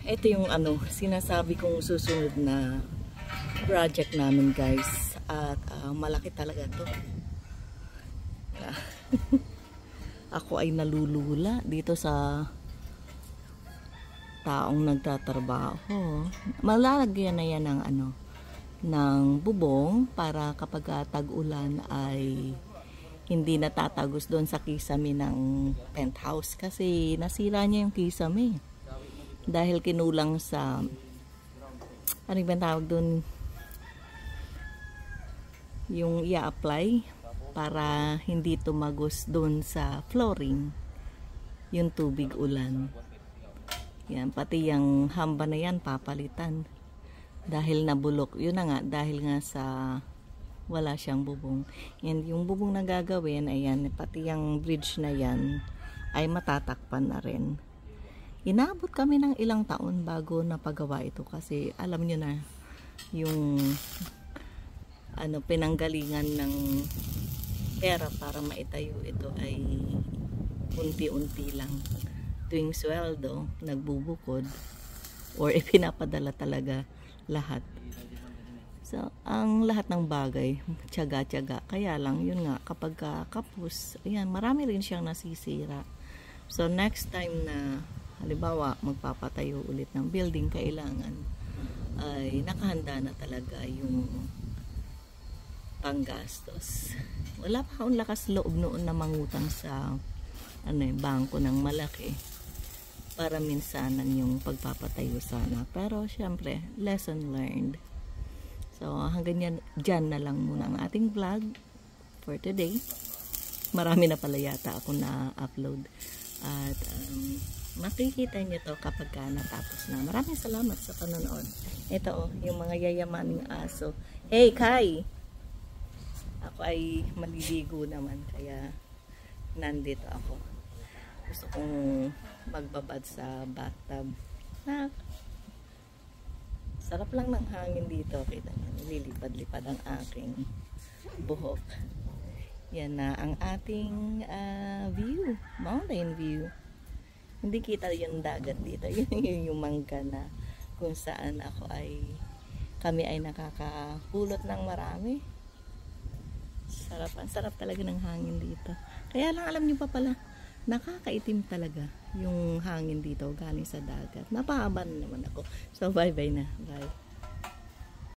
Ito yung ano, sinasabi kong susunod na project namin guys. At malaki talaga to. Ako ay nalulula dito sa taong nagtatrabaho. Malalagyan na yan ng ano, ng bubong para kapag tag-ulan ay hindi natatagos doon sa kisame ng penthouse kasi nasira niya yung kisame dahil kinulang sa ano ba tawag doon, yung i-apply para hindi tumagos doon sa flooring yung tubig ulan. Yan, pati yung hamba na yan papalitan dahil nabulok. Yun na nga, dahil nga sa wala siyang bubong. And yung bubong na gagawin, ayan, pati yung bridge na yan ay matatakpan na rin. Inabot kami ng ilang taon bago napagawa ito kasi alam nyo na yung ano, pinanggalingan ng pera para maitayo ito ay unti-unti lang. Tuwing sweldo, nagbubukod or ipinapadala talaga lahat. So, ang lahat ng bagay, tiyaga-tiyaga. Kaya lang, yun nga, kapag kapos, ayan, marami rin siyang nasisira. So, next time na, halimbawa, magpapatayo ulit ng building, kailangan ay nakahanda na talaga yung panggastos. Wala pa akong lakas loob noon na mangutang sa ano, bangko ng malaki para minsanan yung pagpapatayo sana. Pero syempre, lesson learned. So hanggang dyan na lang muna ang ating vlog for today. Marami na pala yata ako na-upload. At makikita nyo to kapag natapos na. Maraming salamat sa panonood. Ito yung mga yayamaning aso. Hey Kai! Ako ay maliligo naman kaya nandito ako. Gusto kong magbabad sa bathtub. Sarap lang ng hangin dito. Kita nyo, nililipad-lipad ang aking buhok. Yan na ang ating view. Mountain view. Hindi kita yung dagat dito. Yun yung mangga na kung saan kami ay nakakapulot ng marami. Sarap talaga ng hangin dito. Kaya lang alam nyo pa pala, nakakaitim talaga yung hangin dito galing sa dagat. Napahaban naman ako. So bye bye na. Bye.